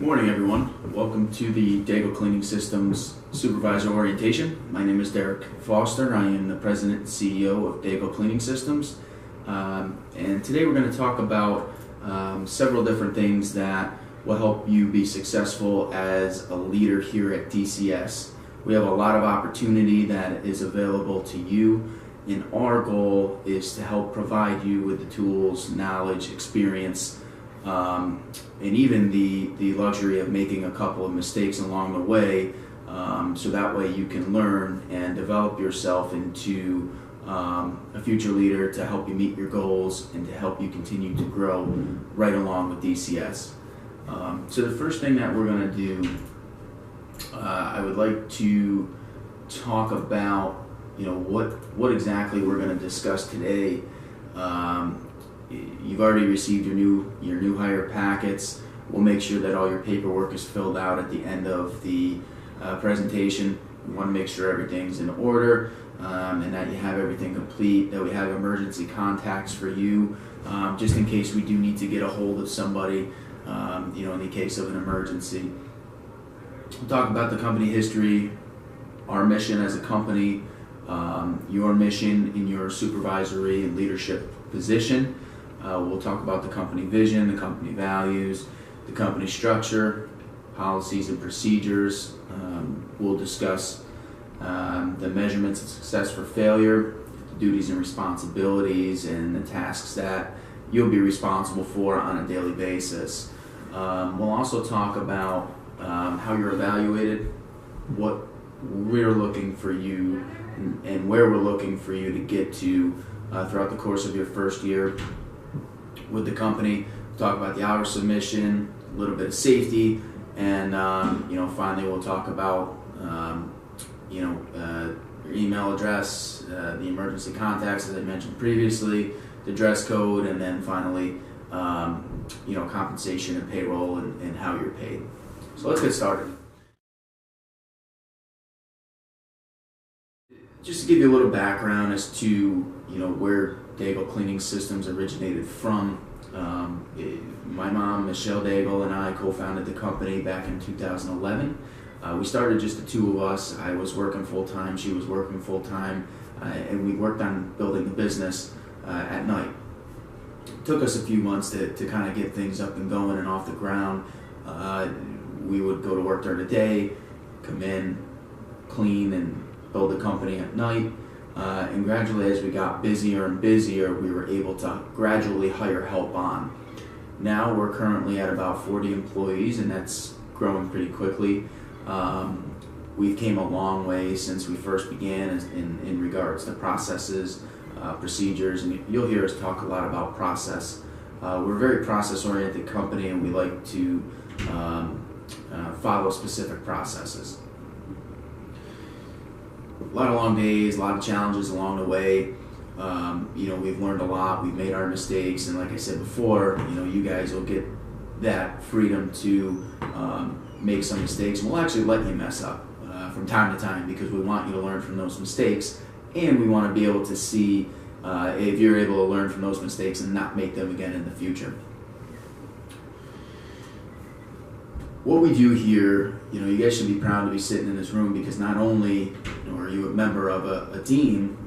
Good morning, everyone. Welcome to the Dago Cleaning Systems Supervisor Orientation. My name is Derek Foster. I am the President and CEO of Dago Cleaning Systems. And today we're going to talk about several different things that will help you be successful as a leader here at DCS. We have a lot of opportunity that is available to you, and our goal is to help provide you with the tools, knowledge, experience, and even the luxury of making a couple of mistakes along the way, so that way you can learn and develop yourself into a future leader to help you meet your goals and to help you continue to grow right along with DCS. So the first thing that we're going to do, I would like to talk about what exactly we're going to discuss today. You've already received your new hire packets. We'll make sure that all your paperwork is filled out at the end of the presentation. We want to make sure everything's in order and that you have everything complete, that we have emergency contacts for you, just in case we do need to get a hold of somebody, in the case of an emergency. We'll talk about the company history, our mission as a company, your mission in your supervisory and leadership position. We'll talk about the company vision, the company values, the company structure, policies and procedures. We'll discuss the measurements of success for failure, the duties and responsibilities, and the tasks that you'll be responsible for on a daily basis. We'll also talk about how you're evaluated, what we're looking for you, and where we're looking for you to get to throughout the course of your first year with the company. We'll talk about the hour submission, a little bit of safety, and finally we'll talk about your email address, the emergency contacts as I mentioned previously, the dress code, and then finally compensation and payroll and how you're paid. So let's get started. Just to give you a little background as to where Dago Cleaning Systems originated from. My mom, Michelle Dago, and I co-founded the company back in 2011. We started just the two of us. I was working full-time, she was working full-time, and we worked on building the business at night. It took us a few months to kind of get things up and going and off the ground. We would go to work during the day, come in, clean, and build the company at night. And gradually, as we got busier and busier, we were able to gradually hire help on. Now we're currently at about 40 employees, and that's growing pretty quickly. We've came a long way since we first began in regards to processes, procedures, and you'll hear us talk a lot about process. We're a very process-oriented company, and we like to follow specific processes. A lot of long days, a lot of challenges along the way. We've learned a lot, we've made our mistakes, and like I said before, you guys will get that freedom to make some mistakes. We'll actually let you mess up from time to time because we want you to learn from those mistakes, and we want to be able to see if you're able to learn from those mistakes and not make them again in the future. What we do here, you guys should be proud to be sitting in this room because not only are you a member of a team,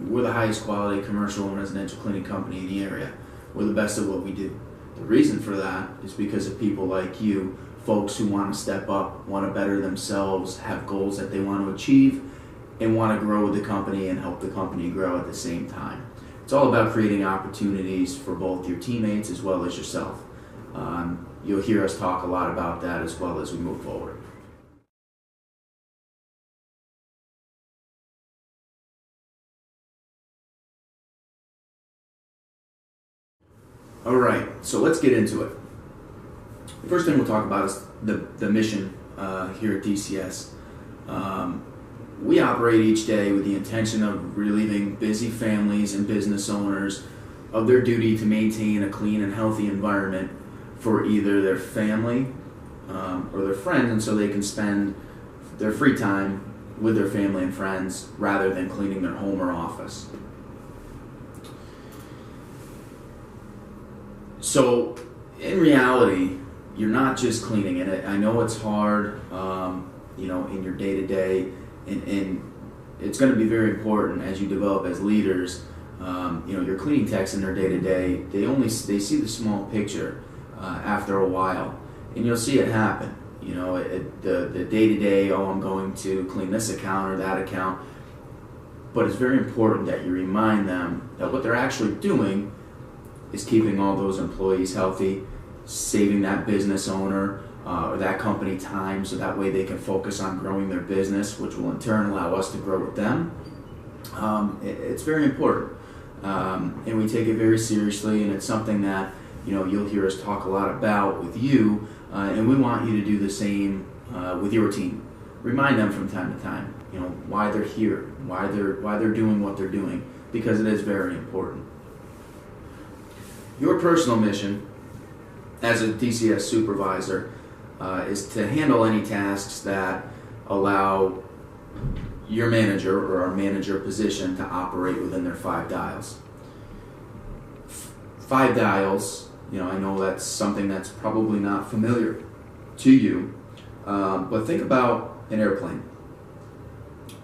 we're the highest quality commercial and residential cleaning company in the area. We're the best at what we do. The reason for that is because of people like you, folks who want to step up, want to better themselves, have goals that they want to achieve, and want to grow with the company and help the company grow at the same time. It's all about creating opportunities for both your teammates as well as yourself. You'll hear us talk a lot about that as well as we move forward. All right, so let's get into it. The first thing we'll talk about is the mission here at DCS. We operate each day with the intention of relieving busy families and business owners of their duty to maintain a clean and healthy environment for either their family or their friends, and so they can spend their free time with their family and friends rather than cleaning their home or office. So in reality, you're not just cleaning it. I know it's hard, in your day-to-day, and it's going to be very important as you develop as leaders. Your cleaning techs in their day-to-day, they see the small picture after a while, and you'll see it happen. The day-to-day, I'm going to clean this account or that account, but it's very important that you remind them that what they're actually doing is keeping all those employees healthy, saving that business owner or that company time, so that way they can focus on growing their business, which will in turn allow us to grow with them. It's very important, and we take it very seriously, and it's something that you'll hear us talk a lot about with you, and we want you to do the same with your team. Remind them from time to time, why they're here, why they're doing what they're doing, because it is very important. Your personal mission as a DCS supervisor is to handle any tasks that allow your manager or our manager position to operate within their 5 dials. 5 dials, I know that's something that's probably not familiar to you, but think about an airplane.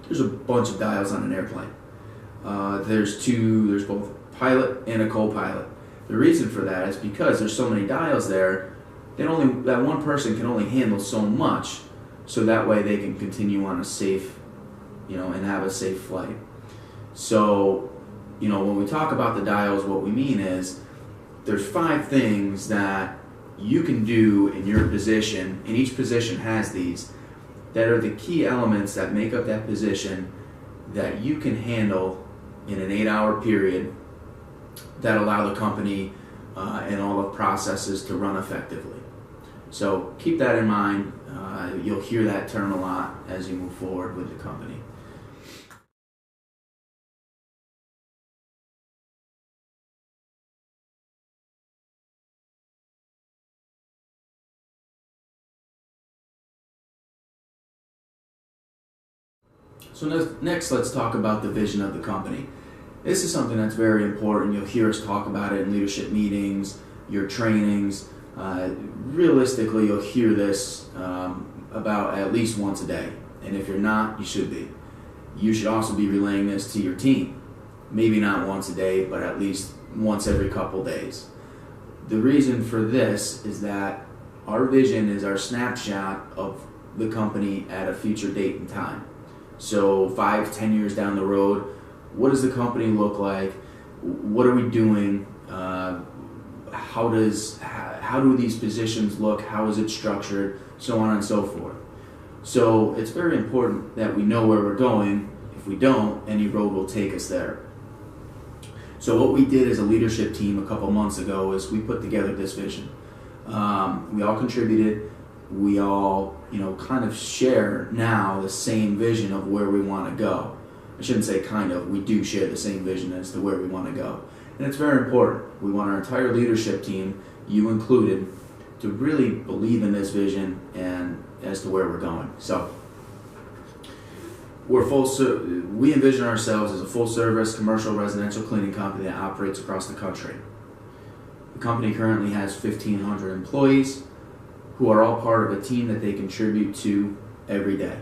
There's a bunch of dials on an airplane. There's both a pilot and a co-pilot. The reason for that is because there's so many dials there, that one person can only handle so much, so that way they can continue on a safe, and have a safe flight. So, when we talk about the dials, what we mean is there's 5 things that you can do in your position, and each position has these, that are the key elements that make up that position that you can handle in an 8-hour period that allow the company and all the processes to run effectively. So keep that in mind. You'll hear that term a lot as you move forward with the company. So next, let's talk about the vision of the company. This is something that's very important. You'll hear us talk about it in leadership meetings, your trainings. Realistically, you'll hear this about at least once a day. And if you're not, you should be. You should also be relaying this to your team. Maybe not once a day, but at least once every couple days. The reason for this is that our vision is our snapshot of the company at a future date and time. So 5-10 years down the road, what does the company look like? What are we doing? How do these positions look? How is it structured? So on and so forth. So it's very important that we know where we're going. If we don't, any road will take us there. So what we did as a leadership team a couple months ago is we put together this vision. We all contributed. We all, kind of share now the same vision of where we want to go. I shouldn't say kind of, we do share the same vision as to where we want to go. And it's very important. We want our entire leadership team, you included, to really believe in this vision and as to where we're going. So we envision ourselves as a full-service commercial residential cleaning company that operates across the country. The company currently has 1,500 employees who are all part of a team that they contribute to every day.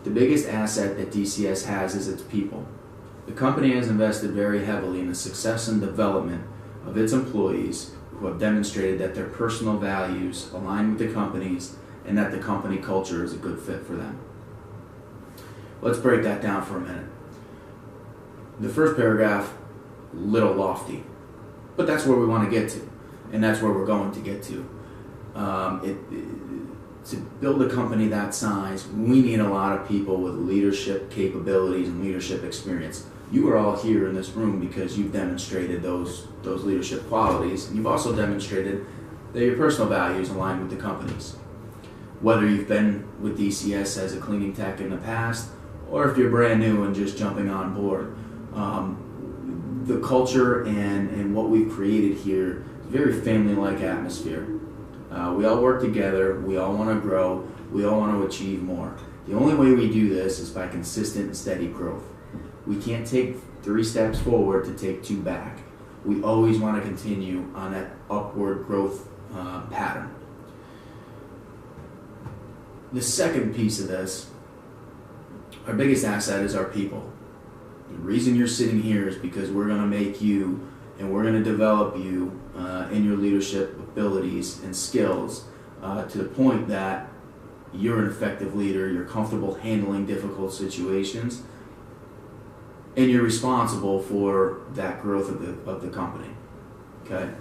The biggest asset that DCS has is its people. The company has invested very heavily in the success and development of its employees who have demonstrated that their personal values align with the company's and that the company culture is a good fit for them. Let's break that down for a minute. The first paragraph, little lofty, but that's where we want to get to, and that's where we're going to get to. To build a company that size, we need a lot of people with leadership capabilities and leadership experience. You are all here in this room because you've demonstrated those leadership qualities, and you've also demonstrated that your personal values align with the company's. Whether you've been with DCS as a cleaning tech in the past, or if you're brand new and just jumping on board, the culture and what we've created here is a very family-like atmosphere. We all work together, we all want to grow, we all want to achieve more. The only way we do this is by consistent and steady growth. We can't take 3 steps forward to take 2 back. We always want to continue on that upward growth pattern. The second piece of this, our biggest asset is our people. The reason you're sitting here is because we're going to make you and we're going to develop you in your leadership abilities and skills to the point that you're an effective leader, you're comfortable handling difficult situations, and you're responsible for that growth of the company. Okay?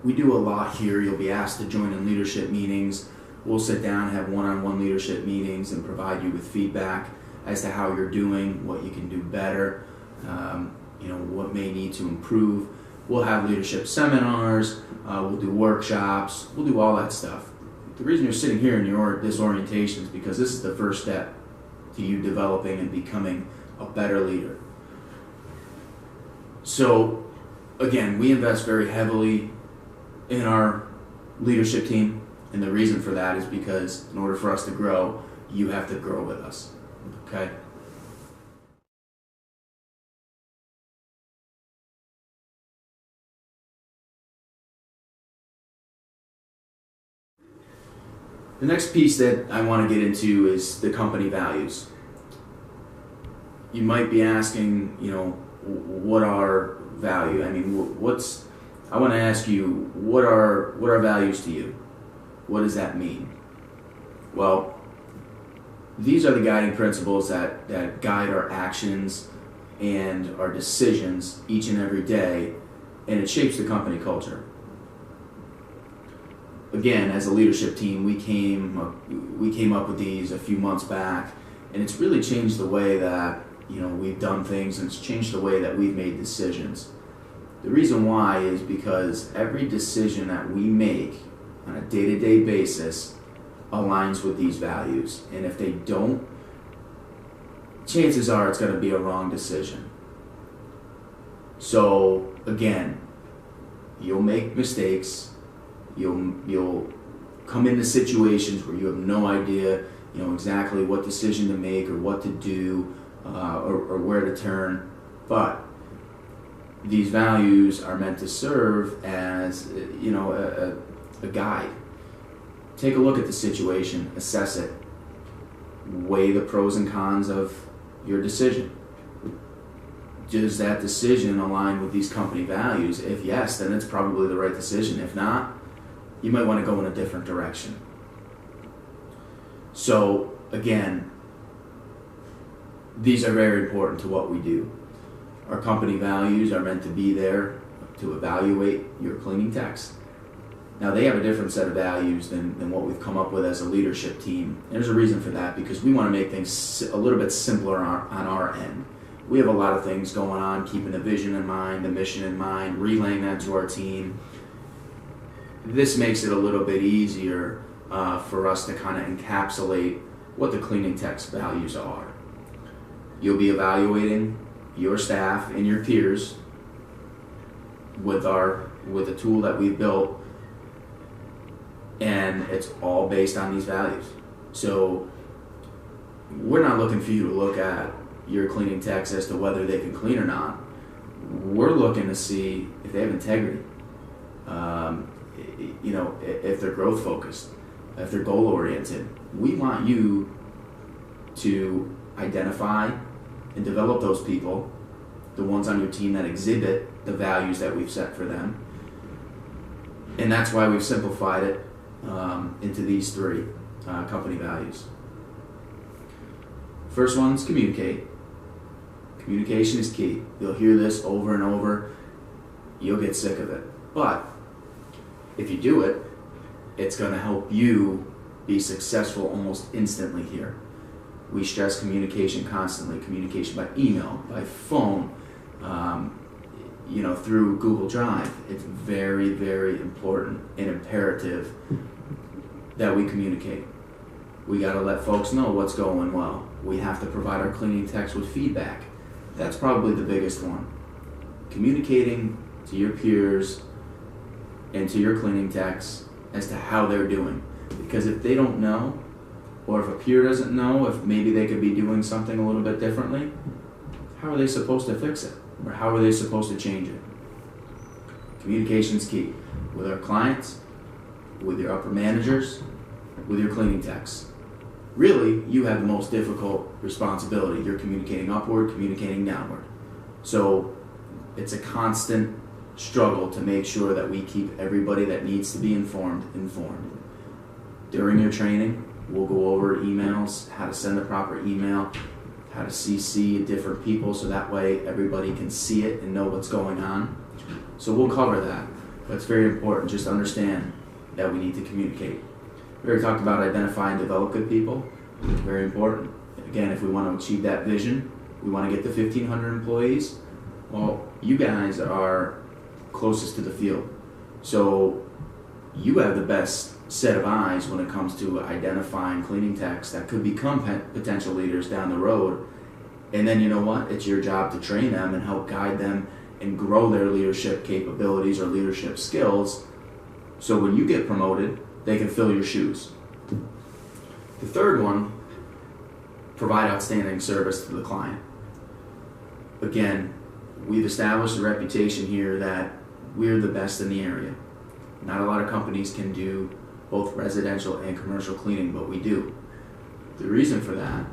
We do a lot here. You'll be asked to join in leadership meetings. We'll sit down, have one-on-one leadership meetings, and provide you with feedback as to how you're doing, what you can do better, what may need to improve. We'll have leadership seminars, we'll do workshops, we'll do all that stuff. The reason you're sitting here in this orientation is because this is the first step to you developing and becoming a better leader. So, again, we invest very heavily in our leadership team, and the reason for that is because in order for us to grow, you have to grow with us. Okay? The next piece that I want to get into is the company values. You might be asking, what are value? I mean, I want to ask you, what are values to you? What does that mean? Well, these are the guiding principles that guide our actions and our decisions each and every day, and it shapes the company culture. Again, as a leadership team, we came up with these a few months back, and it's really changed the way that we've done things, and it's changed the way that we've made decisions. The reason why is because every decision that we make on a day-to-day basis aligns with these values, and if they don't, chances are it's going to be a wrong decision. So again, you'll make mistakes. You'll come into situations where you have no idea, exactly what decision to make or what to do or where to turn. But these values are meant to serve as, a guide. Take a look at the situation, assess it, weigh the pros and cons of your decision. Does that decision align with these company values? If yes, then it's probably the right decision. If not, you might want to go in a different direction. So again, these are very important to what we do. Our company values are meant to be there to evaluate your cleaning techs. Now they have a different set of values than what we've come up with as a leadership team. There's a reason for that, because we want to make things a little bit simpler on our end. We have a lot of things going on, keeping the vision in mind, the mission in mind, relaying that to our team. This makes it a little bit easier for us to kind of encapsulate what the cleaning tech's values are. You'll be evaluating your staff and your peers with the tool that we've built, and it's all based on these values. So we're not looking for you to look at your cleaning techs as to whether they can clean or not. We're looking to see if they have integrity. If they're growth focused, if they're goal oriented. We want you to identify and develop those people, the ones on your team that exhibit the values that we've set for them. And that's why we've simplified it into these three company values. First one's communicate. Communication is key. You'll hear this over and over. You'll get sick of it. But if you do it, it's going to help you be successful almost instantly here. We stress communication constantly. Communication by email, by phone, through Google Drive. It's very, very important and imperative that we communicate. We got to let folks know what's going well. We have to provide our cleaning techs with feedback. That's probably the biggest one. Communicating to your peers and to your cleaning techs as to how they're doing. Because if they don't know, or if a peer doesn't know if maybe they could be doing something a little bit differently, how are they supposed to fix it? Or how are they supposed to change it? Communication's key. With our clients, with your upper managers, with your cleaning techs. Really, you have the most difficult responsibility. You're communicating upward, communicating downward. So it's a constant struggle to make sure that we keep everybody that needs to be informed. During your training, we'll go over emails, how to send the proper email, how to CC different people so that way everybody can see it and know what's going on. So we'll cover that. But it's very important just to understand that we need to communicate. We already talked about identify and develop good people. Very important. Again, if we want to achieve that vision, we want to get to 1,500 employees. Well, you guys are closest to the field. So you have the best set of eyes when it comes to identifying cleaning techs that could become potential leaders down the road. And then you know what? It's your job to train them and help guide them and grow their leadership capabilities or leadership skills. So when you get promoted, they can fill your shoes. The third one, provide outstanding service to the client. Again, we've established a reputation here that we're the best in the area. Not a lot of companies can do both residential and commercial cleaning, but we do. The reason for that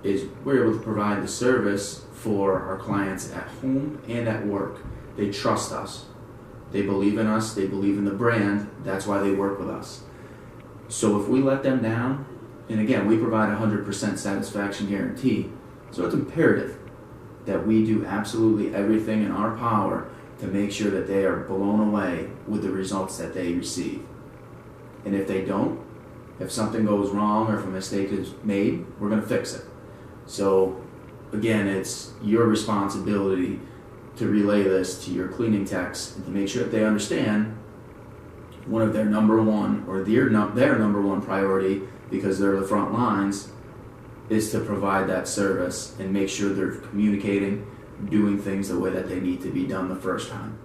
is we're able to provide the service for our clients at home and at work. They trust us. They believe in us. They believe in the brand. That's why they work with us. So if we let them down, and again, we provide a 100% satisfaction guarantee, so it's imperative that we do absolutely everything in our power to make sure that they are blown away with the results that they receive. And if they don't, if something goes wrong or if a mistake is made, we're going to fix it. So again, it's your responsibility to relay this to your cleaning techs and to make sure that they understand one of their number one or their number one priority, because they're the front lines, is to provide that service and make sure they're communicating, doing things the way that they need to be done the first time.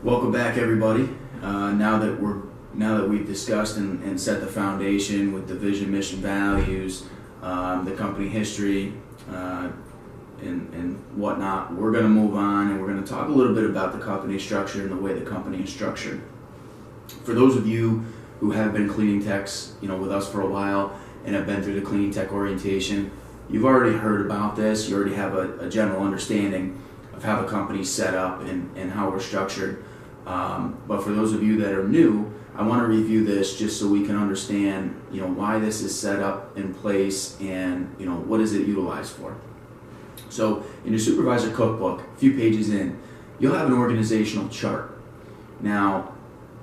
Welcome back, everybody. Now that we've discussed and set the foundation with the vision, mission, values, the company history, and whatnot, we're going to move on and we're going to talk a little bit about the company structure and the way the company is structured. For those of you who have been cleaning techs, with us for a while and have been through the cleaning tech orientation, you've already heard about this. You already have a general understanding of how the company's set up and how we're structured. But for those of you that are new, I want to review this just so we can understand, why this is set up in place and, what is it utilized for. So in your supervisor cookbook, a few pages in, you'll have an organizational chart. Now,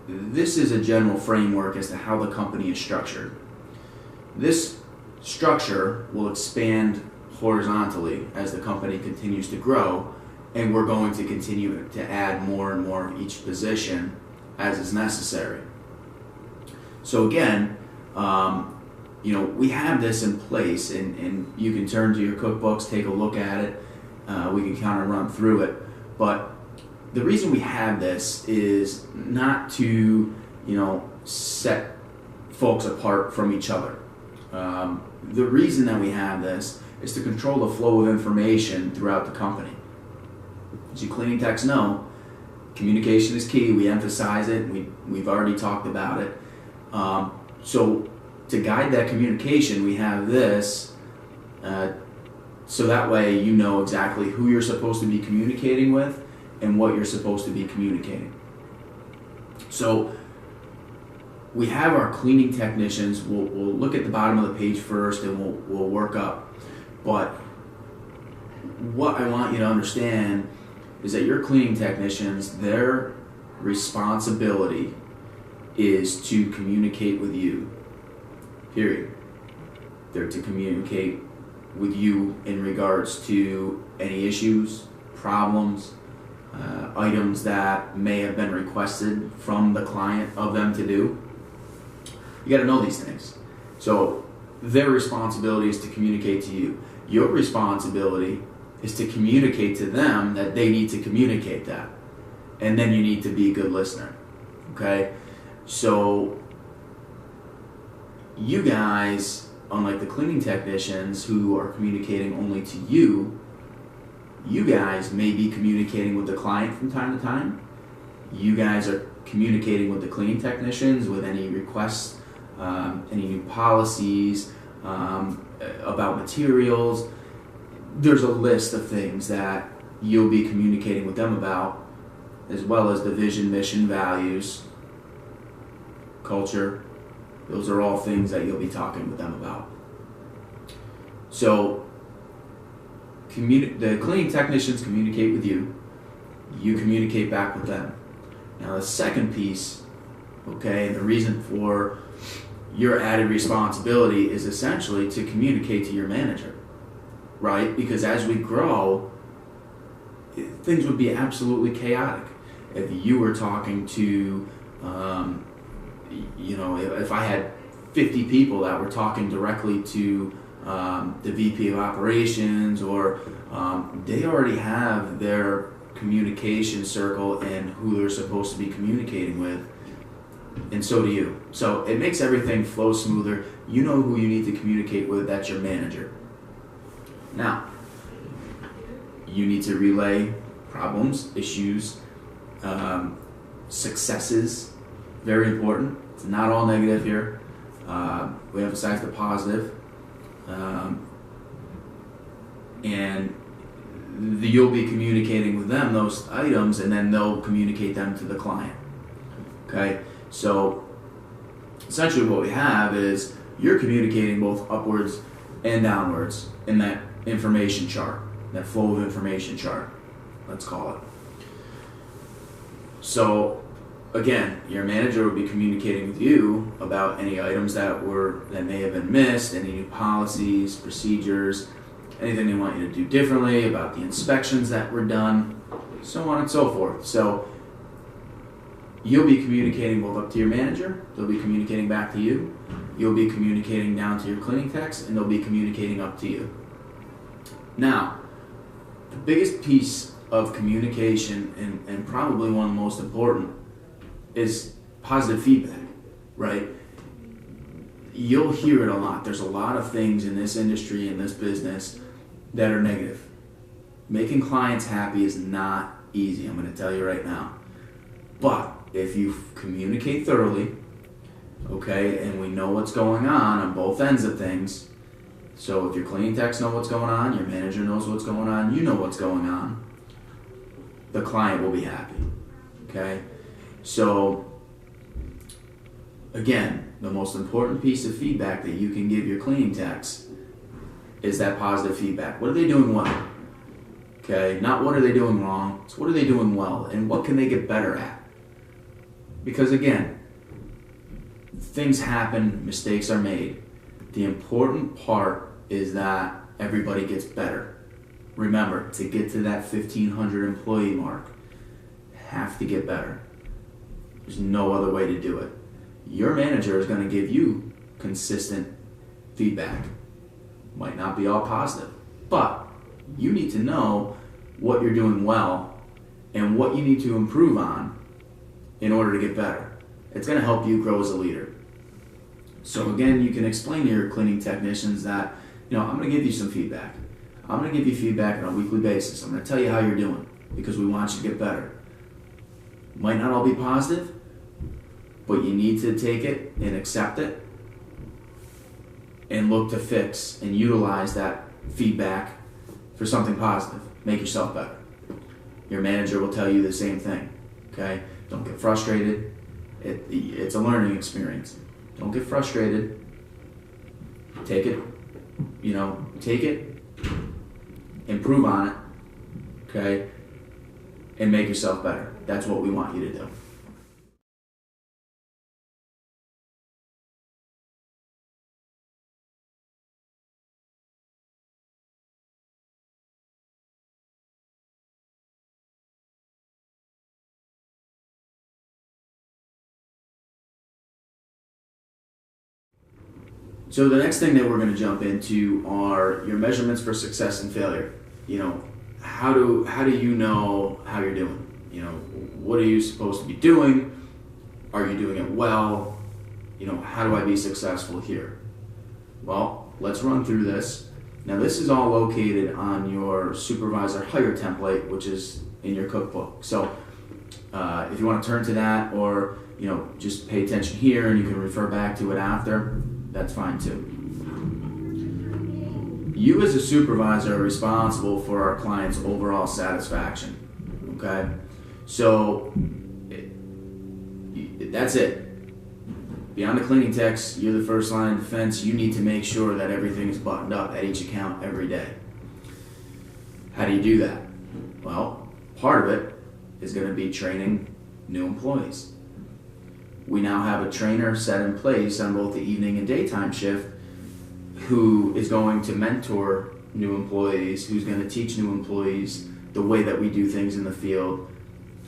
this is a general framework as to how the company is structured. This structure will expand horizontally as the company continues to grow, and we're going to continue to add more and more of each position as is necessary. So again, we have this in place, and you can turn to your cookbooks, take a look at it. We can kind of run through it. But the reason we have this is not to, set folks apart from each other. The reason that we have this is to control the flow of information throughout the company. As you cleaning techs know, communication is key. We emphasize it. We've already talked about it. So to guide that communication, we have this, so that way you know exactly who you're supposed to be communicating with and what you're supposed to be communicating. So we have our cleaning technicians. We'll look at the bottom of the page first and we'll work up. But what I want you to understand is that your cleaning technicians, their responsibility is to communicate with you, period. They're to communicate with you in regards to any issues, problems, items that may have been requested from the client of them to do. You got to know these things. So their responsibility is to communicate to you. Your responsibility is to communicate to them that they need to communicate that. And then you need to be a good listener. Okay? So you guys, unlike the cleaning technicians who are communicating only to you, You guys may be communicating with the client from time to time. You guys are communicating with the cleaning technicians with any requests, any new policies, about materials. There's a list of things that you'll be communicating with them about, as well as the vision, mission, values, culture. Those are all things that you'll be talking with them about. So the cleaning technicians communicate with you. You communicate back with them. Now the second piece, okay, and the reason for your added responsibility is essentially to communicate to your manager, right? Because as we grow, things would be absolutely chaotic if you were talking to, if I had 50 people that were talking directly to the VP of operations, or they already have their communication circle and who they're supposed to be communicating with, and so do you. So it makes everything flow smoother. You know who you need to communicate with, that's your manager. Now, you need to relay problems, issues, successes, very important. It's not all negative here. We emphasize the positive. And you'll be communicating with them those items, and then they'll communicate them to the client. Okay, so essentially what we have is you're communicating both upwards and downwards in that information chart, that flow of information chart, let's call it. So again, your manager will be communicating with you about any items that may have been missed, any new policies, procedures, anything they want you to do differently, about the inspections that were done, so on and so forth. So you'll be communicating both up to your manager, they'll be communicating back to you, you'll be communicating down to your cleaning techs, and they'll be communicating up to you. Now, the biggest piece of communication, and probably one of the most important, is positive feedback, right? You'll hear it a lot. There's a lot of things in this industry, in this business, that are negative. Making clients happy is not easy, I'm going to tell you right now. But if you communicate thoroughly, okay, and we know what's going on both ends of things, so if your cleaning techs know what's going on, your manager knows what's going on, you know what's going on, the client will be happy, okay? So, again, the most important piece of feedback that you can give your cleaning techs is that positive feedback. What are they doing well? Okay, not what are they doing wrong, it's what are they doing well, and what can they get better at? Because again, things happen, mistakes are made. The important part is that everybody gets better. Remember, to get to that 1,500 employee mark, have to get better. There's no other way to do it. Your manager is going to give you consistent feedback. Might not be all positive, but you need to know what you're doing well and what you need to improve on in order to get better. It's going to help you grow as a leader. So again, you can explain to your cleaning technicians that, I'm going to give you some feedback. I'm going to give you feedback on a weekly basis. I'm going to tell you how you're doing because we want you to get better. Might not all be positive, but you need to take it and accept it and look to fix and utilize that feedback for something positive. Make yourself better. Your manager will tell you the same thing, okay? Don't get frustrated. It's a learning experience. Don't get frustrated. Take it, improve on it, okay? And make yourself better. That's what we want you to do. So the next thing that we're going to jump into are your measurements for success and failure. How do you know how you're doing? What are you supposed to be doing? Are you doing it well? How do I be successful here? Well, let's run through this Now this is all located on your supervisor hire template, which is in your cookbook. So if you want to turn to that, or just pay attention here and you can refer back to it after, that's fine too. You as a supervisor are responsible for our client's overall satisfaction, okay? So that's it. Beyond the cleaning techs, you're the first line of defense. You need to make sure that everything is buttoned up at each account every day. How do you do that? Well, part of it is going to be training new employees. We now have a trainer set in place on both the evening and daytime shift who is going to mentor new employees, who's going to teach new employees the way that we do things in the field.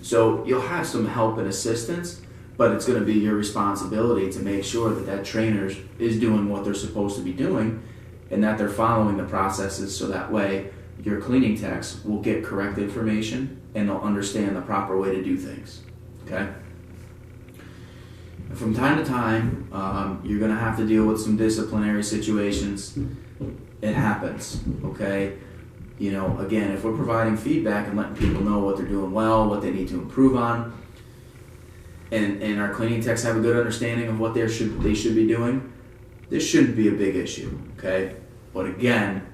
So you'll have some help and assistance, but it's going to be your responsibility to make sure that that trainer is doing what they're supposed to be doing and that they're following the processes, so that way your cleaning techs will get correct information and they'll understand the proper way to do things, okay? From time to time, you're going to have to deal with some disciplinary situations. It happens, okay? Again, if we're providing feedback and letting people know what they're doing well, what they need to improve on, and our cleaning techs have a good understanding of what they should be doing, this shouldn't be a big issue, okay? But again,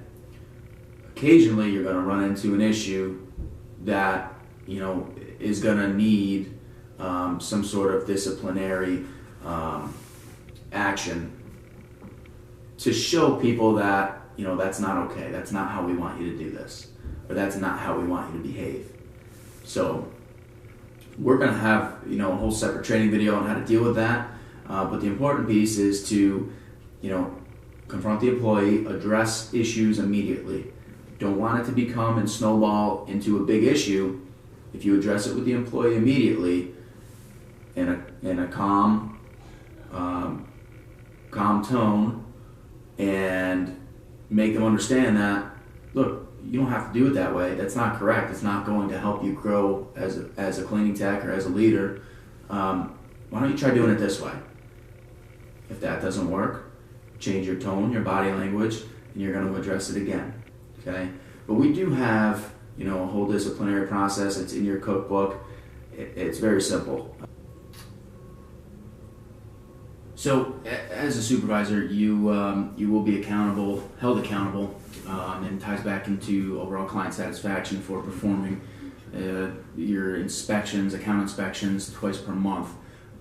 occasionally you're going to run into an issue that is going to need some sort of disciplinary action to show people that that's not okay, that's not how we want you to do this, or that's not how we want you to behave. So we're going to have a whole separate training video on how to deal with that, but the important piece is to confront the employee, address issues immediately. Don't want it to become and snowball into a big issue. If you address it with the employee immediately in a calm tone, and make them understand that, look, you don't have to do it that way. That's not correct. It's not going to help you grow as a cleaning tech or as a leader. Why don't you try doing it this way? If that doesn't work, change your tone, your body language, and you're going to address it again. Okay? But we do have a whole disciplinary process. It's in your cookbook. It's very simple. So, as a supervisor, you will be held accountable, and ties back into overall client satisfaction for performing your inspections, account inspections, twice per month.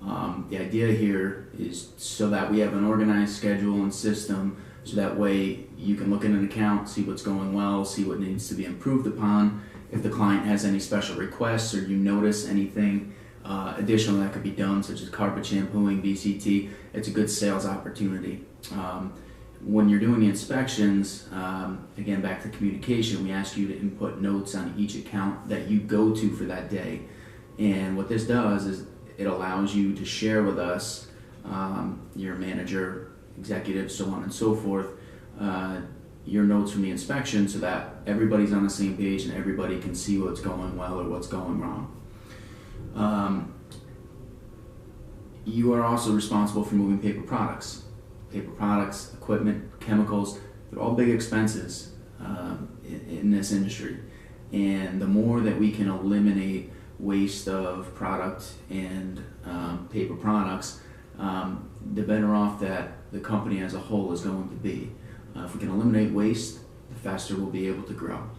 The idea here is so that we have an organized schedule and system, so that way you can look at an account, see what's going well, see what needs to be improved upon. If the client has any special requests or you notice anything additional that could be done, such as carpet shampooing, VCT, it's a good sales opportunity. When you're doing the inspections, again, back to communication, we ask you to input notes on each account that you go to for that day. And what this does is it allows you to share with us, your manager, executive, so on and so forth, your notes from the inspection, so that everybody's on the same page and everybody can see what's going well or what's going wrong. You are also responsible for moving paper products. Paper products, equipment, chemicals, they're all big expenses in this industry. And the more that we can eliminate waste of product and paper products, the better off that the company as a whole is going to be. If we can eliminate waste, the faster we'll be able to grow.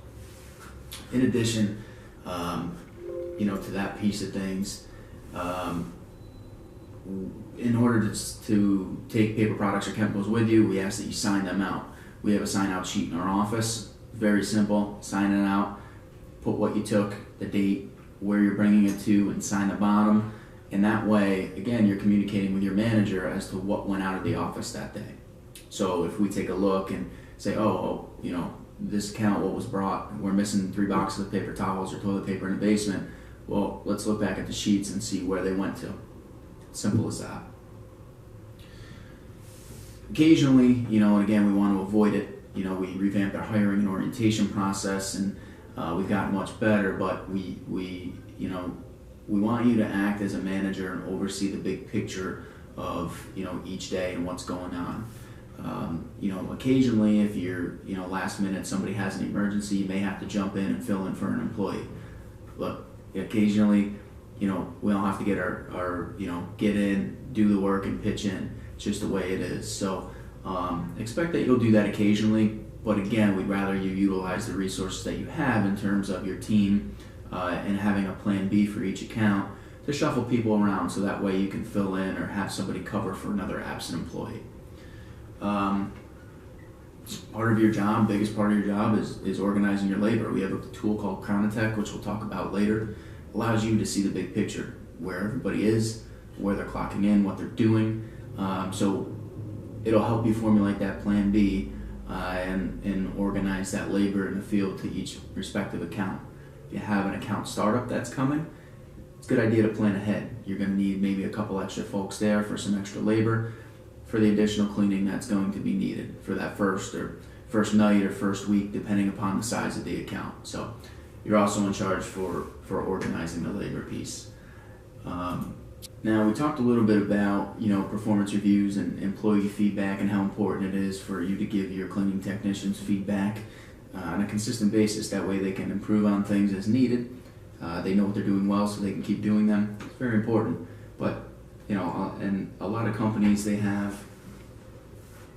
In addition, to that piece of things, in order to take paper products or chemicals with you, we ask that you sign them out. We have a sign-out sheet in our office. Very simple. Sign it out. Put what you took, the date, where you're bringing it to, and sign the bottom. And that way, again, you're communicating with your manager as to what went out of the office that day. So if we take a look and say, this account, what was brought, we're missing 3 boxes of paper towels or toilet paper in the basement, well, let's look back at the sheets and see where they went to. Simple as that. Occasionally, and again, we want to avoid it. We revamped our hiring and orientation process, and we've gotten much better, but we want you to act as a manager and oversee the big picture of, each day and what's going on. occasionally if you're, last minute, somebody has an emergency, you may have to jump in and fill in for an employee. Look, occasionally, we all have to get get in, do the work, and pitch in. It's just the way it is. So expect that you'll do that occasionally, but again, we'd rather you utilize the resources that you have in terms of your team and having a plan B for each account to shuffle people around, so that way you can fill in or have somebody cover for another absent employee. Part of your job, biggest part of your job is organizing your labor. We have a tool called Chronotech, which we'll talk about later. Allows you to see the big picture, where everybody is, where they're clocking in, what they're doing. So it'll help you formulate that plan B and organize that labor in the field to each respective account. If you have an account startup that's coming, it's a good idea to plan ahead. You're going to need maybe a couple extra folks there for some extra labor, for the additional cleaning that's going to be needed for that first night or first week, depending upon the size of the account. So you're also in charge for organizing the labor piece. Now, we talked a little bit about performance reviews and employee feedback and how important it is for you to give your cleaning technicians feedback on a consistent basis. That way they can improve on things as needed. They know what they're doing well, so they can keep doing them. It's very important. But and a lot of companies, they have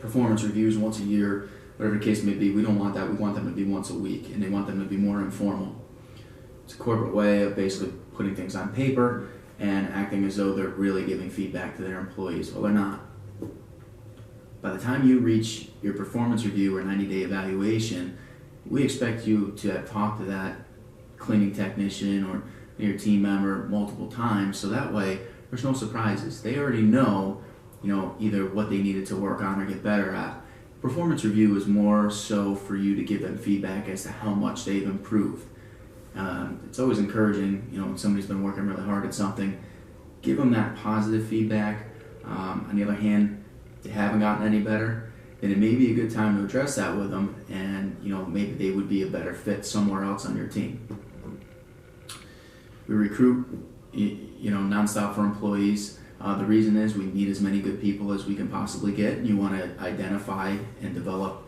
performance reviews once a year, whatever the case may be. We don't want that. We want them to be once a week, and they want them to be more informal. It's a corporate way of basically putting things on paper and acting as though they're really giving feedback to their employees. Well, they're not. By the time you reach your performance review or 90-day evaluation, we expect you to have talked to that cleaning technician or your team member multiple times, so that way there's no surprises. They already know, either what they needed to work on or get better at. Performance review is more so for you to give them feedback as to how much they've improved. It's always encouraging, when somebody's been working really hard at something, give them that positive feedback. On the other hand, if they haven't gotten any better, then it may be a good time to address that with them, and maybe they would be a better fit somewhere else on your team. We recruit nonstop for employees. The reason is we need as many good people as we can possibly get, and you want to identify and develop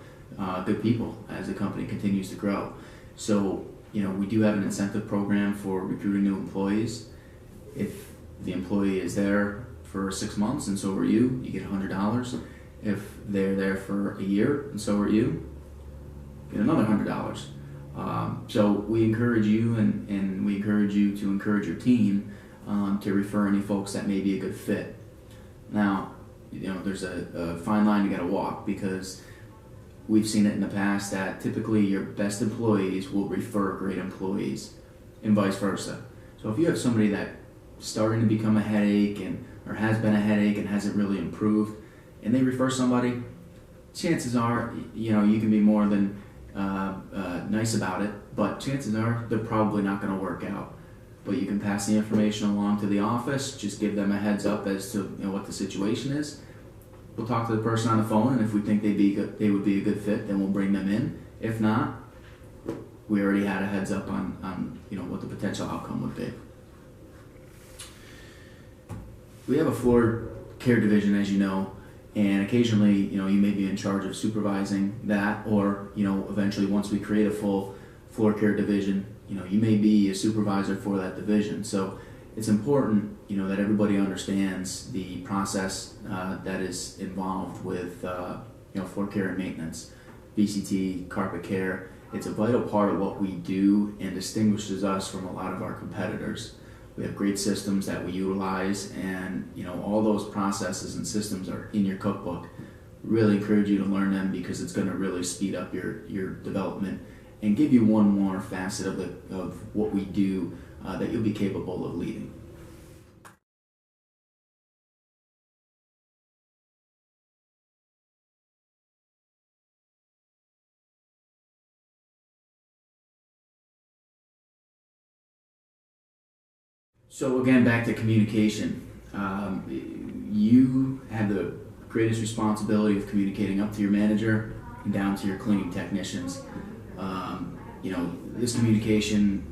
good people as the company continues to grow. So we do have an incentive program for recruiting new employees. If the employee is there for 6 months and so are you get $100. If they're there for a year and so are you, get another $100. So we encourage you, and we encourage you to encourage your team to refer any folks that may be a good fit. Now, there's a fine line you got to walk, because we've seen it in the past that typically your best employees will refer great employees, and vice versa. So if you have somebody that's starting to become a headache or has been a headache and hasn't really improved, and they refer somebody, chances are, you can be more than nice about it, but chances are they're probably not going to work out. But you can pass the information along to the office, just give them a heads up as to what the situation is. We'll talk to the person on the phone, and if we think they would be a good fit, then we'll bring them in. If not, we already had a heads up on what the potential outcome would be. We have a floor care division, as you know, and occasionally, you may be in charge of supervising that, or, eventually once we create a full floor care division, you may be a supervisor for that division. So it's important, that everybody understands the process that is involved with, floor care and maintenance, VCT, carpet care. It's a vital part of what we do and distinguishes us from a lot of our competitors. We have great systems that we utilize, and all those processes and systems are in your cookbook. Really encourage you to learn them, because it's going to really speed up your development and give you one more facet of what we do that you'll be capable of leading. So again, back to communication. You have the greatest responsibility of communicating up to your manager and down to your cleaning technicians. This communication,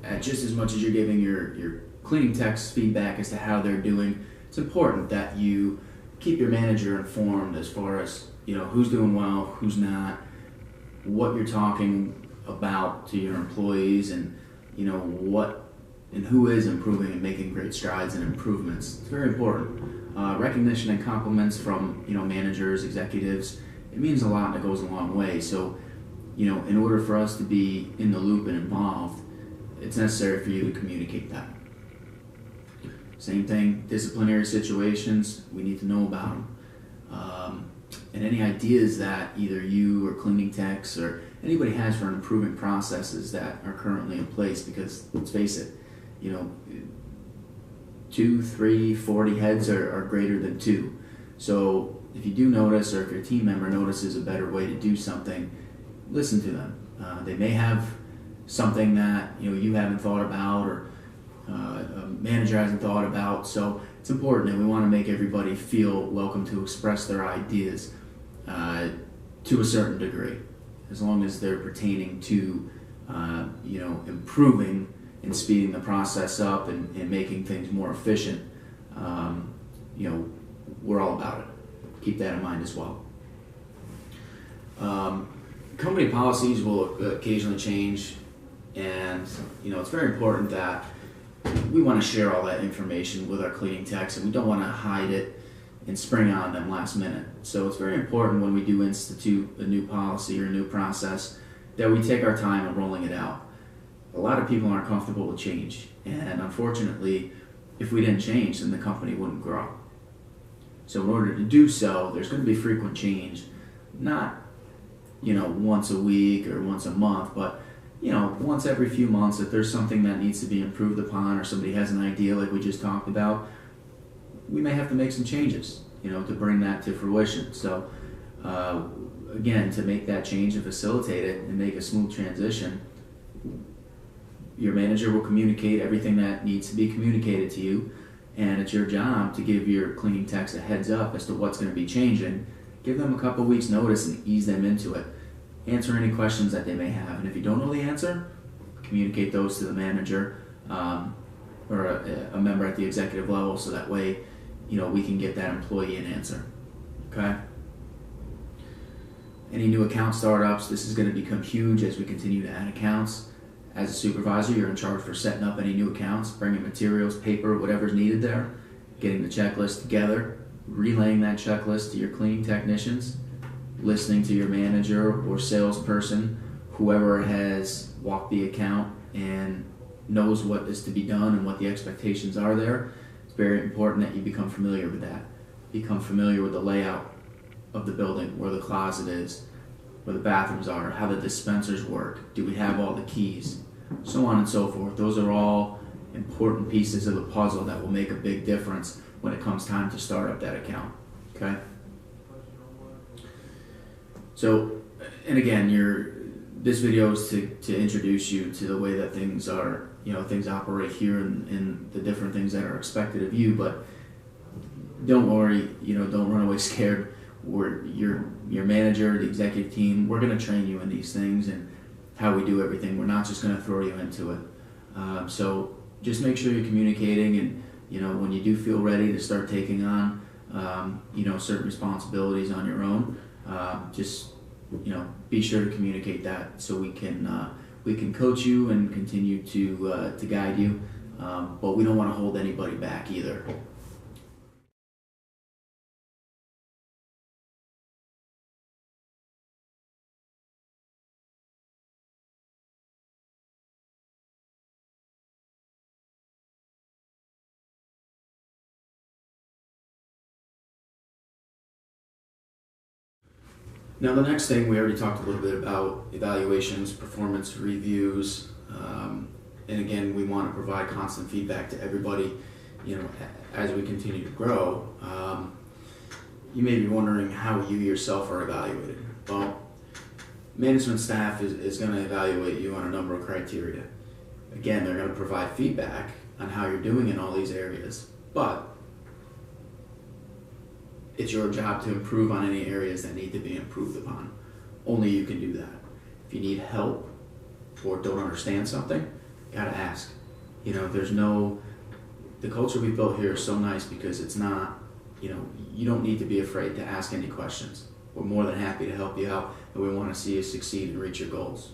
at just as much as you're giving your cleaning techs feedback as to how they're doing, it's important that you keep your manager informed as far as, who's doing well, who's not, what you're talking about to your employees, and what and who is improving and making great strides and improvements. It's very important. Recognition and compliments from managers, executives, it means a lot and it goes a long way. So in order for us to be in the loop and involved, it's necessary for you to communicate that. Same thing, disciplinary situations, we need to know about them. And any ideas that either you or cleaning techs or anybody has for improving processes that are currently in place, because let's face it, 2, 3, 40 heads are greater than 2. So if you do notice, or if your team member notices a better way to do something, listen to them. They may have something that you haven't thought about, or a manager hasn't thought about. So it's important, and we want to make everybody feel welcome to express their ideas to a certain degree, as long as they're pertaining to improving and speeding the process up and making things more efficient. We're all about it. Keep that in mind as well. Company policies will occasionally change, and it's very important that we want to share all that information with our cleaning techs, and we don't want to hide it and spring on them last minute. So it's very important when we do institute a new policy or a new process that we take our time in rolling it out. A lot of people aren't comfortable with change, and unfortunately, if we didn't change, then the company wouldn't grow. So in order to do so, there's going to be frequent change, not once a week or once a month, but once every few months. If there's something that needs to be improved upon, or somebody has an idea like we just talked about, we may have to make some changes, to bring that to fruition. So again, to make that change and facilitate it and make a smooth transition, your manager will communicate everything that needs to be communicated to you, and it's your job to give your cleaning techs a heads up as to what's going to be changing. Give them a couple weeks notice and ease them into it. Answer any questions that they may have, and if you don't know the answer, communicate those to the manager or a member at the executive level, so that way we can get that employee an answer. Okay? Any new account startups, this is going to become huge as we continue to add accounts. As a supervisor, you're in charge for setting up any new accounts, bringing materials, paper, whatever's needed there, getting the checklist together, relaying that checklist to your cleaning technicians, listening to your manager or salesperson, whoever has walked the account and knows what is to be done and what the expectations are there. It's very important that you become familiar with that. Become familiar with the layout of the building, where the closet is, where the bathrooms are, how the dispensers work, do we have all the keys, so on and so forth. Those are all important pieces of the puzzle that will make a big difference when it comes time to start up that account. Okay? So, and again, this video is to introduce you to the way that things are, things operate here, and the different things that are expected of you. But don't worry, don't run away scared. Your manager, the executive team, we're going to train you in these things and how we do everything. We're not just going to throw you into it. So just make sure you're communicating, and when you do feel ready to start taking on certain responsibilities on your own, just be sure to communicate that, so we can coach you and continue to guide you, but we don't want to hold anybody back either. Now the next thing, we already talked a little bit about evaluations, performance reviews, and again, we want to provide constant feedback to everybody, as we continue to grow. You may be wondering how you yourself are evaluated. Well, management staff is going to evaluate you on a number of criteria. Again, they're going to provide feedback on how you're doing in all these areas, but it's your job to improve on any areas that need to be improved upon. Only you can do that. If you need help or don't understand something, you gotta ask. The culture we built here is so nice, because it's not you don't need to be afraid to ask any questions. We're more than happy to help you out, and we want to see you succeed and reach your goals.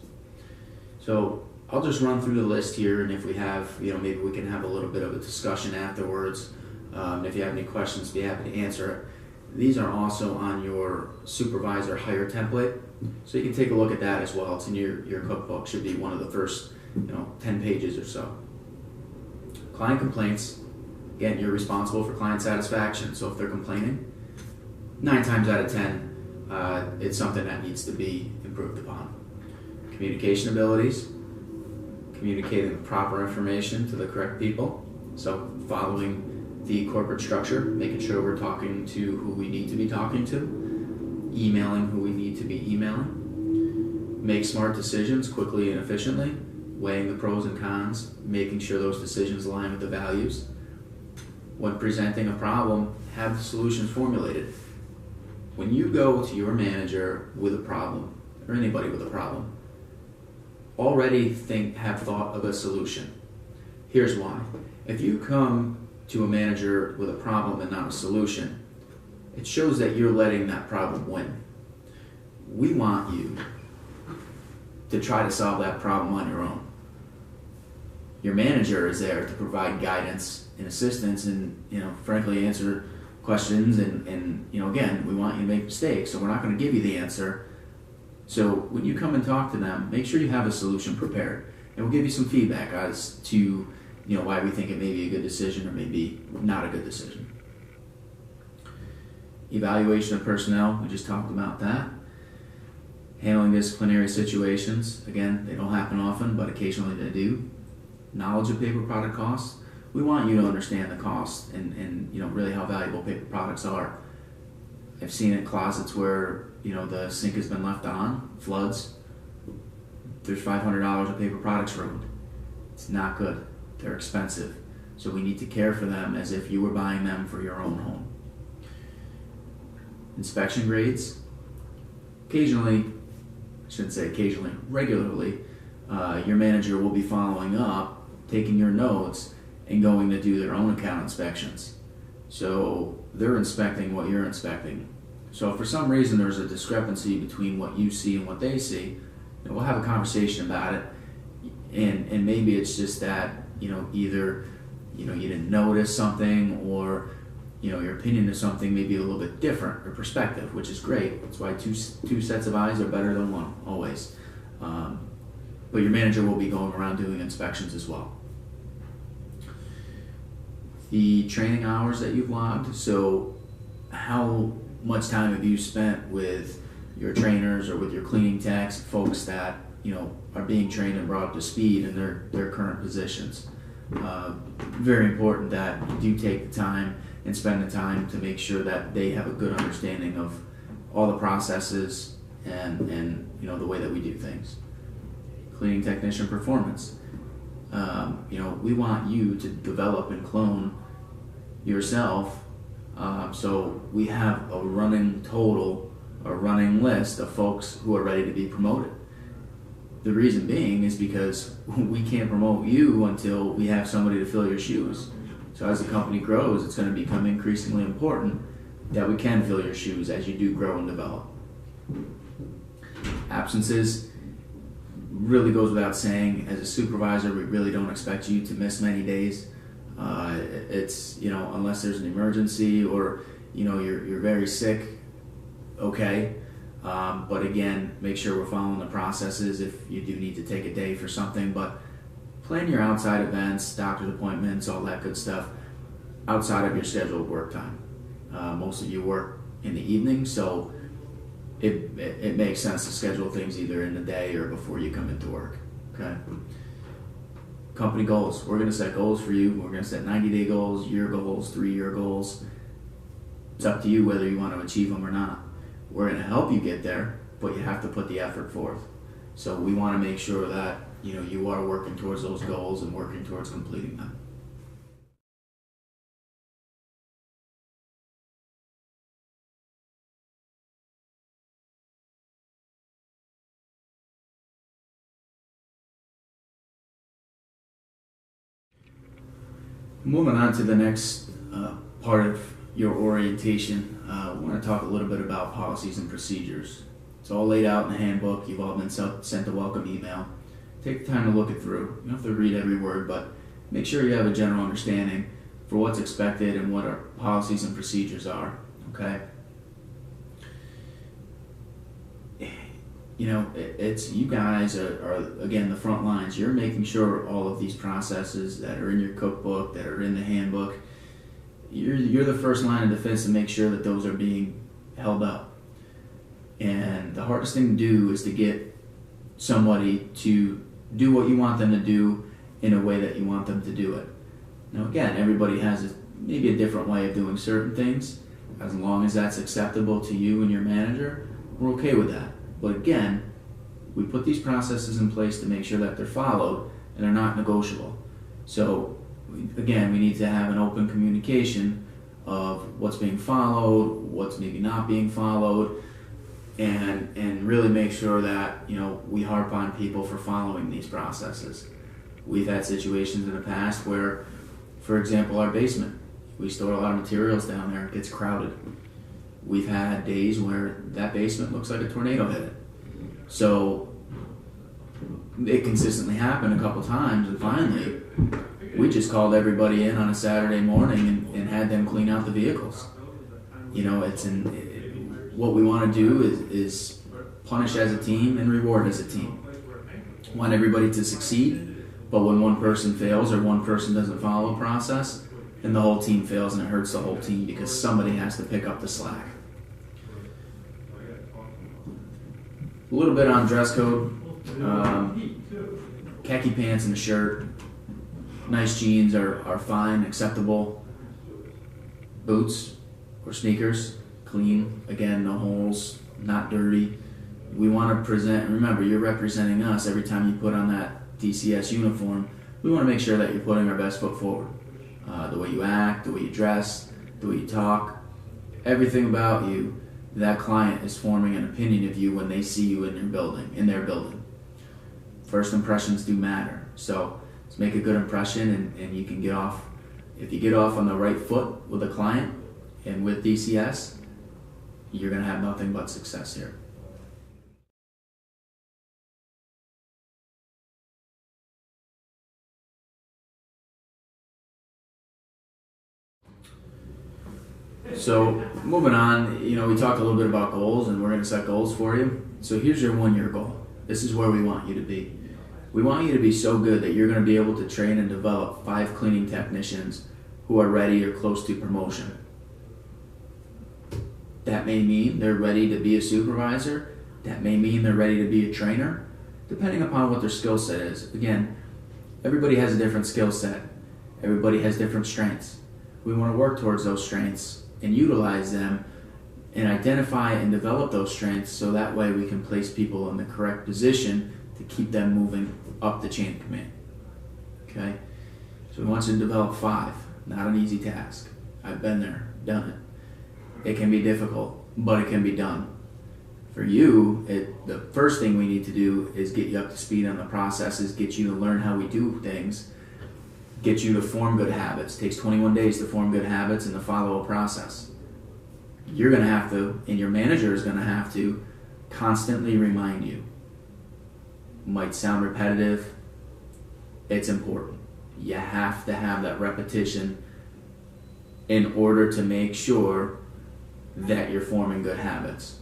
So I'll just run through the list here, and if we have, maybe we can have a little bit of a discussion afterwards. If you have any questions, be happy to answer it. These are also on your supervisor hire template, so you can take a look at that as well. It's in your cookbook, should be one of the first 10 pages or so. Client complaints. Again, you're responsible for client satisfaction, so if they're complaining, 9 times out of 10, it's something that needs to be improved upon. Communication abilities, communicating the proper information to the correct people, so following the corporate structure, making sure we're talking to who we need to be talking to, emailing who we need to be emailing, make smart decisions quickly and efficiently, weighing the pros and cons, making sure those decisions align with the values. When presenting a problem, have the solutions formulated. When you go to your manager with a problem, or anybody with a problem, already have thought of a solution. Here's why. If you come to a manager with a problem and not a solution, it shows that you're letting that problem win. We want you to try to solve that problem on your own. Your manager is there to provide guidance and assistance and, frankly, answer questions and again, we want you to make mistakes, so we're not going to give you the answer. So when you come and talk to them, make sure you have a solution prepared, and we'll give you some feedback as to why we think it may be a good decision or maybe not a good decision. Evaluation of personnel, we just talked about that. Handling disciplinary situations, again, they don't happen often, but occasionally they do. Knowledge of paper product costs. We want you to understand the cost and really how valuable paper products are. I've seen in closets where the sink has been left on, floods, there's $500 of paper products ruined. It's not good. They're expensive. So we need to care for them as if you were buying them for your own home. Inspection grades. Occasionally, I shouldn't say occasionally, regularly, your manager will be following up, taking your notes, and going to do their own account inspections. So they're inspecting what you're inspecting. So if for some reason there's a discrepancy between what you see and what they see, we'll have a conversation about it. And maybe it's just that, either, you didn't notice something, or, your opinion of something may be a little bit different, or perspective, which is great. That's why two sets of eyes are better than one, always. But your manager will be going around doing inspections as well. The training hours that you've logged, so how much time have you spent with your trainers or with your cleaning techs, folks that are being trained and brought up to speed in their current positions. Very important that you do take the time and spend the time to make sure that they have a good understanding of all the processes and the way that we do things. Cleaning technician performance. We want you to develop and clone yourself, so we have a running list of folks who are ready to be promoted. The reason being is because we can't promote you until we have somebody to fill your shoes. So as the company grows, it's going to become increasingly important that we can fill your shoes as you do grow and develop. Absences really goes without saying. As a supervisor, we really don't expect you to miss many days. It's, unless there's an emergency or, you're very sick, okay. But again, make sure we're following the processes if you do need to take a day for something, but plan your outside events, doctor's appointments, all that good stuff outside of your scheduled work time. Most of you work in the evening, so it makes sense to schedule things either in the day or before you come into work, okay? Company goals. We're going to set goals for you. We're going to set 90-day goals, year goals, 3-year goals. It's up to you whether you want to achieve them or not. We're going to help you get there, but you have to put the effort forth. So we want to make sure that you are working towards those goals and working towards completing them. Moving on to the next part of your orientation, I want to talk a little bit about policies and procedures. It's all laid out in the handbook. You've all been sent a welcome email. Take the time to look it through. You don't have to read every word, but make sure you have a general understanding for what's expected and what our policies and procedures are, okay? You know, it's you guys are again the front lines. You're making sure all of these processes that are in your cookbook, that are in the handbook, you're the first line of defense to make sure that those are being held up. And the hardest thing to do is to get somebody to do what you want them to do in a way that you want them to do it. Now again, everybody has maybe a different way of doing certain things. As long as that's acceptable to you and your manager, we're okay with that. But again, we put these processes in place to make sure that they're followed and they're not negotiable. So again, we need to have an open communication of what's being followed, what's maybe not being followed, and really make sure that, you know, we harp on people for following these processes. We've had situations in the past where, for example, our basement, we store a lot of materials down there, it gets crowded. We've had days where that basement looks like a tornado hit it. So it consistently happened a couple times, and finally we just called everybody in on a Saturday morning and had them clean out the vehicles. You know, what we want to do is punish as a team and reward as a team. We want everybody to succeed, but when one person fails or one person doesn't follow a process, then the whole team fails and it hurts the whole team because somebody has to pick up the slack. A little bit on dress code. Khaki pants and a shirt. Nice jeans are fine, acceptable. Boots or sneakers, clean. Again, no holes, not dirty. We want to present, remember, you're representing us every time you put on that DCS uniform. We want to make sure that you're putting our best foot forward. The way you act, the way you dress, the way you talk, everything about you, that client is forming an opinion of you when they see you in their building. First impressions do matter. So let's make a good impression and you can get off. If you get off on the right foot with a client and with DCS, you're going to have nothing but success here. So moving on, you know, we talked a little bit about goals and we're going to set goals for you. So here's your 1-year goal. This is where we want you to be. We want you to be so good that you're going to be able to train and develop 5 cleaning technicians who are ready or close to promotion. That may mean they're ready to be a supervisor. That may mean they're ready to be a trainer, depending upon what their skill set is. Again, everybody has a different skill set. Everybody has different strengths. We want to work towards those strengths and utilize them and identify and develop those strengths so that way we can place people in the correct position to keep them moving up the chain of command. Okay? So we want you to develop 5. Not an easy task. I've been there, done it. It can be difficult, but it can be done. For you, the first thing we need to do is get you up to speed on the processes, get you to learn how we do things, get you to form good habits. It takes 21 days to form good habits and to follow a process. You're going to have to, and your manager is going to have to, constantly remind you. Might sound repetitive. It's important. You have to have that repetition in order to make sure that you're forming good habits.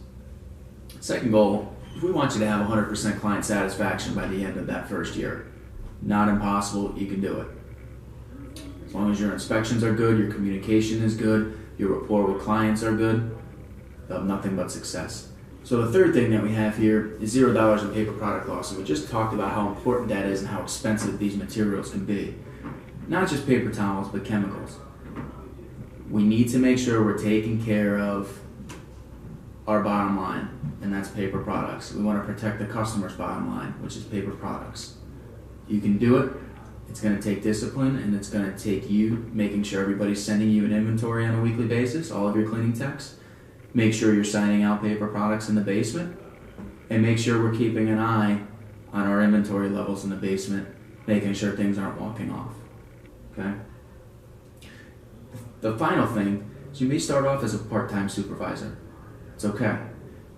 Second goal, we want you to have 100% client satisfaction by the end of that first year. Not impossible, you can do it. As long as your inspections are good, your communication is good, your rapport with clients are good, they'll have nothing but success. So the third thing that we have here is $0 in paper product loss. And we just talked about how important that is and how expensive these materials can be. Not just paper towels, but chemicals. We need to make sure we're taking care of our bottom line, and that's paper products. We want to protect the customer's bottom line, which is paper products. You can do it. It's going to take discipline, and it's going to take you making sure everybody's sending you an inventory on a weekly basis, all of your cleaning techs. Make sure you're signing out paper products in the basement, and make sure we're keeping an eye on our inventory levels in the basement, making sure things aren't walking off. Okay? The final thing, So you may start off as a part-time supervisor. It's okay.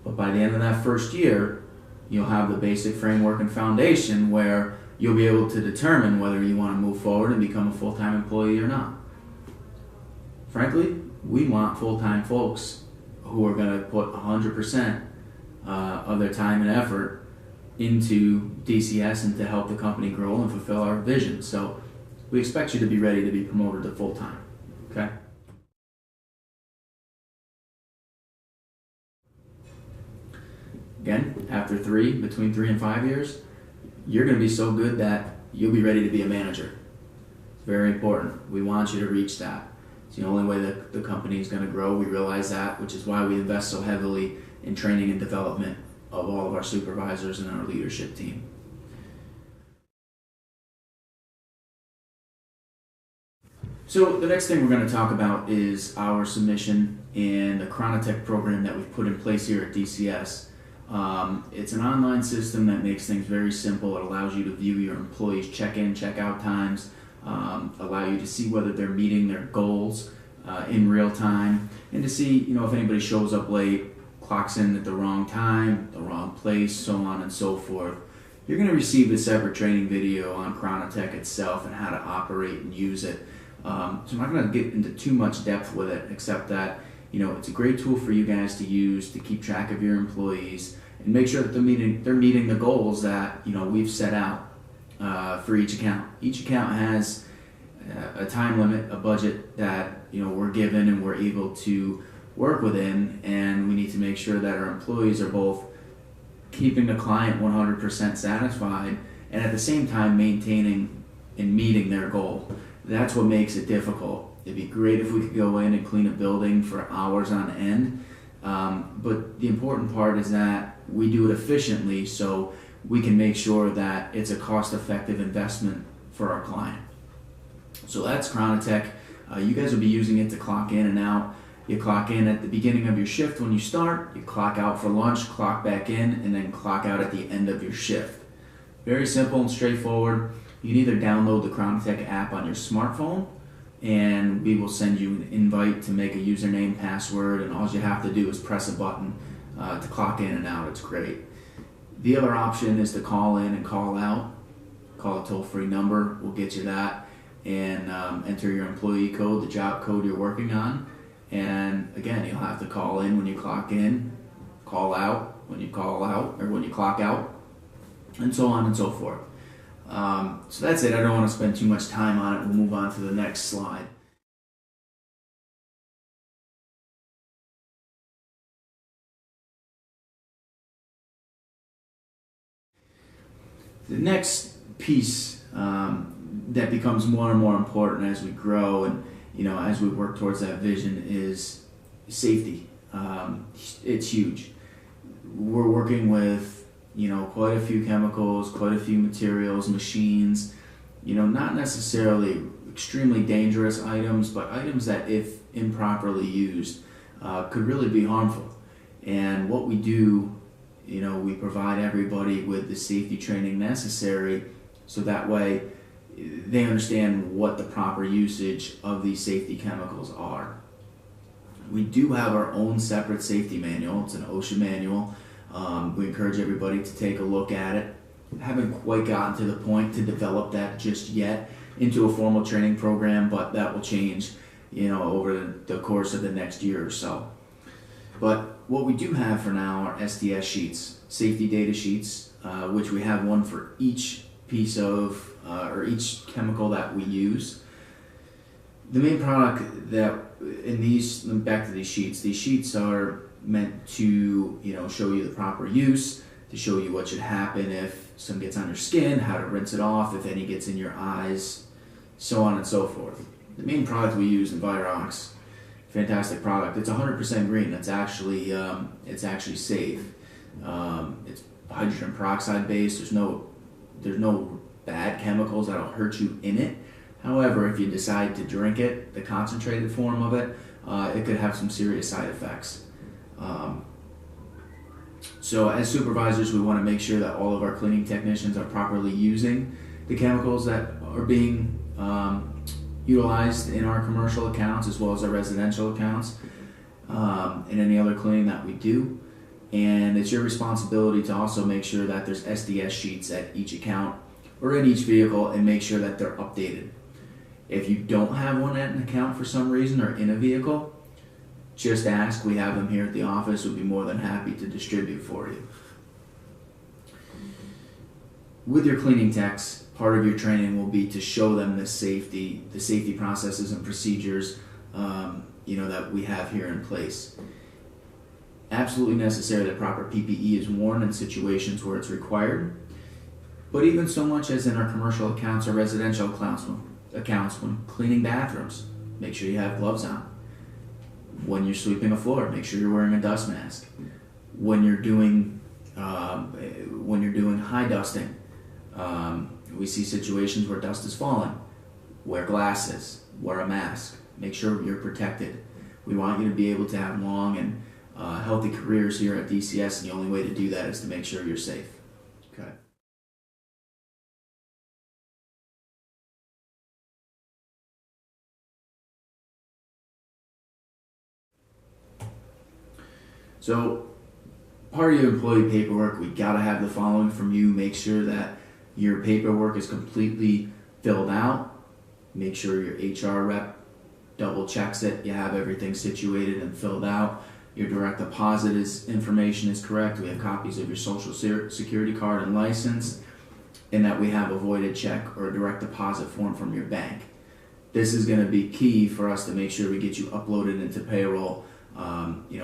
But by the end of that first year, you'll have the basic framework and foundation where you'll be able to determine whether you want to move forward and become a full-time employee or not. Frankly, we want full-time folks who are going to put 100% of their time and effort into DCS and to help the company grow and fulfill our vision. So we expect you to be ready to be promoted to full-time. Okay? Again, after between 3 and 5 years, you're going to be so good that you'll be ready to be a manager. It's very important. We want you to reach that. It's the only way that the company is going to grow. We realize that, which is why we invest so heavily in training and development of all of our supervisors and our leadership team. So the next thing we're going to talk about is our submission and the Chronotech program that we've put in place here at DCS. It's an online system that makes things very simple. It allows you to view your employees' check-in, check-out times, allow you to see whether they're meeting their goals in real time, and to see, if anybody shows up late, clocks in at the wrong time, the wrong place, so on and so forth. You're going to receive a separate training video on Chronotech itself and how to operate and use it. So I'm not going to get into too much depth with it, except that it's a great tool for you guys to use to keep track of your employees and make sure that they're meeting the goals that we've set out for each account. Each account has a time limit, a budget that we're given and we're able to work within, and we need to make sure that our employees are both keeping the client 100% satisfied and at the same time maintaining and meeting their goal. That's what makes it difficult. It'd be great if we could go in and clean a building for hours on end, but the important part is that we do it efficiently so we can make sure that it's a cost-effective investment for our client. So that's Chronotech. You guys will be using it to clock in and out. You clock in at the beginning of your shift when you start, you clock out for lunch, clock back in, and then clock out at the end of your shift. Very simple and straightforward. You can either download the Chronotech app on your smartphone, and we will send you an invite to make a username, password, and all you have to do is press a button to clock in and out. It's great. The other option is to call in and call out. Call a toll-free number, we'll get you that, and enter your employee code, the job code you're working on. And again, you'll have to call in when you clock in, call out when you call out, or when you clock out, and so on and so forth. So that's it. I don't want to spend too much time on it. We'll move on to the next slide. The next piece that becomes more and more important as we grow and as we work towards that vision is safety. It's huge. We're working with quite a few chemicals, quite a few materials, machines, not necessarily extremely dangerous items, but items that, if improperly used, could really be harmful. And what we do, we provide everybody with the safety training necessary so that way they understand what the proper usage of these safety chemicals are. We do have our own separate safety manual. It's an OSHA manual. We encourage everybody to take a look at it. Haven't quite gotten to the point to develop that just yet into a formal training program, but that will change, over the course of the next year or so. But what we do have for now are SDS sheets, safety data sheets, which we have one for each piece of, or each chemical that we use. The main product that in these, back to these sheets are meant to show you the proper use, to show you what should happen if some gets on your skin, how to rinse it off, if any gets in your eyes, so on and so forth. The main product we use, Envirox, fantastic product. It's 100% green. It's actually safe. It's hydrogen peroxide based. There's no bad chemicals that'll hurt you in it. However, if you decide to drink it, the concentrated form of it, it could have some serious side effects. So as supervisors, we want to make sure that all of our cleaning technicians are properly using the chemicals that are being utilized in our commercial accounts as well as our residential accounts, and any other cleaning that we do. And it's your responsibility to also make sure that there's SDS sheets at each account or in each vehicle, and make sure that they're updated. If you don't have one at an account for some reason or in a vehicle, just ask. We have them here at the office. We'll be more than happy to distribute for you. With your cleaning techs, part of your training will be to show them the safety processes and procedures that we have here in place. Absolutely necessary that proper PPE is worn in situations where it's required, but even so much as in our commercial accounts or residential accounts when cleaning bathrooms, make sure you have gloves on. When you're sweeping a floor, make sure you're wearing a dust mask. When you're doing high dusting, we see situations where dust is falling. Wear glasses, wear a mask, make sure you're protected. We want you to be able to have long and healthy careers here at DCS, and the only way to do that is to make sure you're safe. Okay. So, part of your employee paperwork, we gotta have the following from you. Make sure that your paperwork is completely filled out. Make sure your HR rep double checks it. You have everything situated and filled out. Your direct deposit information is correct. We have copies of your social security card and license, and that we have a voided check or a direct deposit form from your bank. This is going to be key for us to make sure we get you uploaded into payroll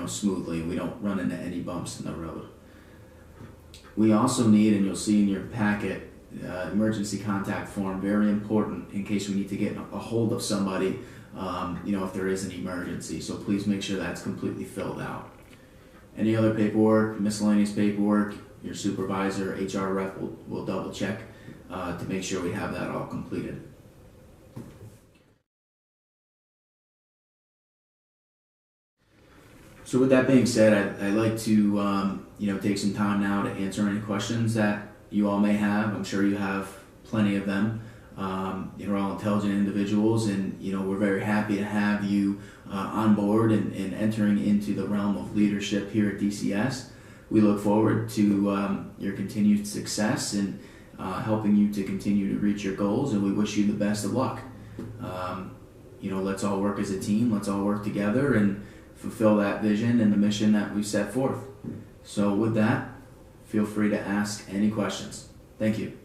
smoothly, and we don't run into any bumps in the road. We also need, and you'll see in your packet, emergency contact form, very important in case we need to get a hold of somebody, if there is an emergency. So please make sure that's completely filled out. Any other paperwork, miscellaneous paperwork, your supervisor, HR rep will double check to make sure we have that all completed. So with that being said, I'd like to take some time now to answer any questions that you all may have. I'm sure you have plenty of them. You're all intelligent individuals, and we're very happy to have you on board and entering into the realm of leadership here at DCS. We look forward to your continued success and helping you to continue to reach your goals, and we wish you the best of luck. Let's all work as a team. Let's all work together and fulfill that vision and the mission that we've set forth. So with that, feel free to ask any questions. Thank you.